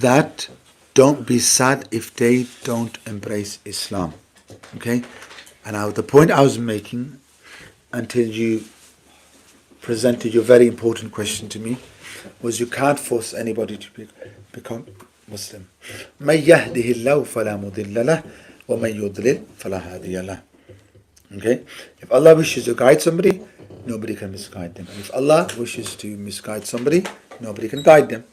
that don't be sad if they don't embrace Islam. Okay? And now the point I was making until you presented your very important question to me was you can't force anybody to become Muslim. من يهده الله فلا مضل له ومن يضلل فلا هادي له. Okay? If Allah wishes to guide somebody, nobody can misguide them. And if Allah wishes to misguide somebody, nobody can guide them.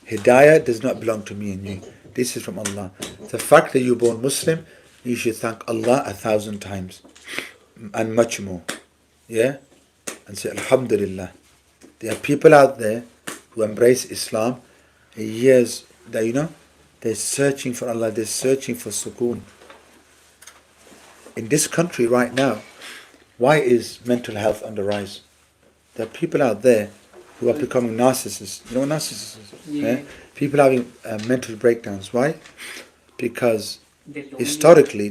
Hidayah does not belong to me and you. This is from Allah. The fact that you're born Muslim, you should thank Allah 1,000 times and much more. Yeah? And say Alhamdulillah. There are people out there who embrace Islam years that they're searching for Allah, they're searching for sukoon. In this country right now, why is mental health on the rise? There are people out there who are becoming narcissists. You know what narcissists is? Yeah. People having mental breakdowns. Why? Because historically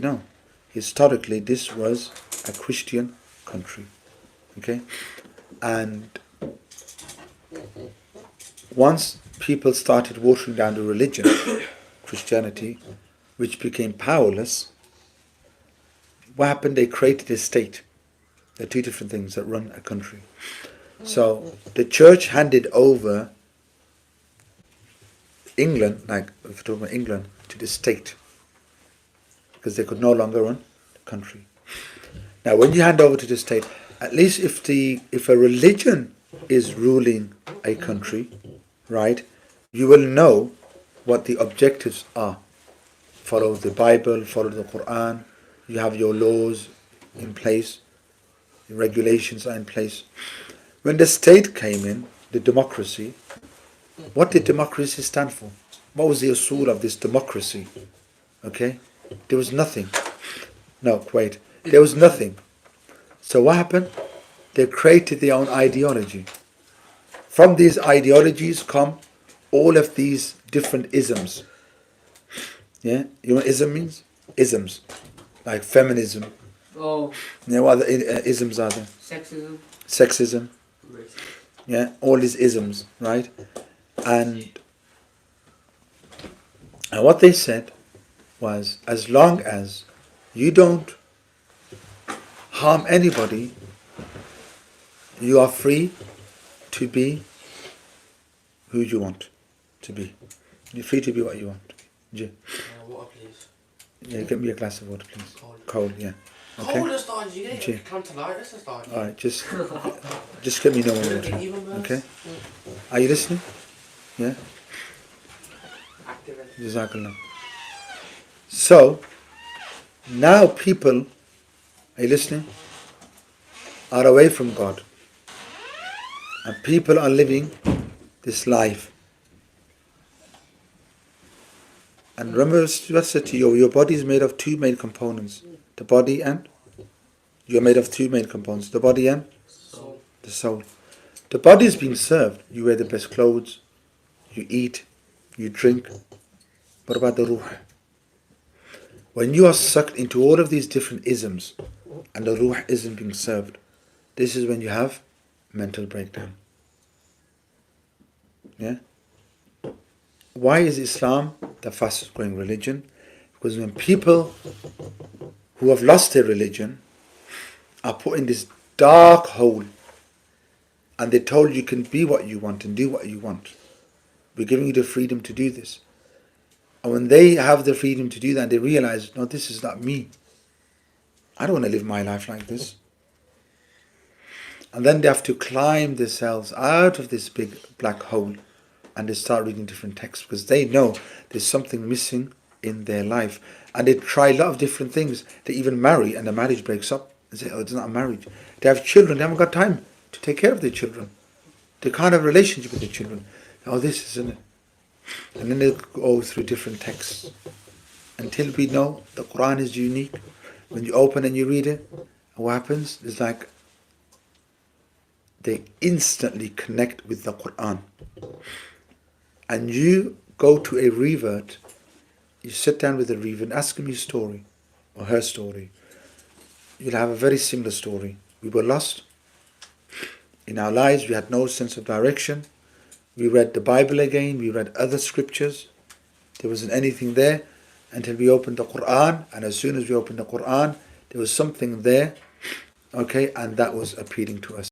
this was a Christian country. Okay? And once people started watering down the religion, Christianity, which became powerless, what happened? They created a state. There are two different things that run a country. So the church handed over England, like if you're talking about England, to the state, because they could no longer run the country. Now, when you hand over to the state, at least if a religion is ruling a country, right, you will know what the objectives are. Follow the Bible, follow the Quran. You have your laws in place, your regulations are in place. When the state came in, the democracy, what did democracy stand for? What was the usul of this democracy? Okay? There was nothing. No, wait. There was nothing. So what happened? They created their own ideology. From these ideologies come all of these different isms. Yeah? You know what ism means? Isms. Like feminism. Oh. You know what other isms are there? Sexism. Sexism. Yeah, all these isms, right? And what they said was, as long as you don't harm anybody, you are free to be who you want to be. You're free to be what you want to be. Yeah. Water, please. Yeah, get me a glass of water, please. Cold. Yeah. Okay. Cold started, you get it. Tonsillitis started. Alright, just get me no more water. Okay? Are you listening? Yeah? Jazakallah. So, now people, are you listening? Are away from God. And people are living this life. And remember, I said to you, your body is made of two main components. The body and you're made of two main components. The body and Soul. the soul. The body is being served. You wear the best clothes. You eat. You drink. What about the ruh? When you are sucked into all of these different isms and the ruh isn't being served, this is when you have mental breakdown. Yeah? Why is Islam the fastest growing religion? Because when people who have lost their religion are put in this dark hole and they're told you can be what you want and do what you want, we're giving you the freedom to do this. And when they have the freedom to do that, they realize, no, this is not me. I don't want to live my life like this. And then they have to climb themselves out of this big black hole and they start reading different texts because they know there's something missing in their life. And they try a lot of different things. They even marry and the marriage breaks up. They say, oh, it's not a marriage. They have children, they haven't got time to take care of their children. They can't have a relationship with their children. Oh, this isn't it. And then they go through different texts until we know the Quran is unique. When you open and you read it, what happens? It's like they instantly connect with the Quran. And you go to a revert, you sit down with a revert, ask him his story or her story. You'll have a very similar story. We were lost in our lives, we had no sense of direction. We read the Bible again, we read other scriptures, There wasn't anything there until we opened the Quran, and as soon as we opened the Quran, there was something there, okay, and that was appealing to us.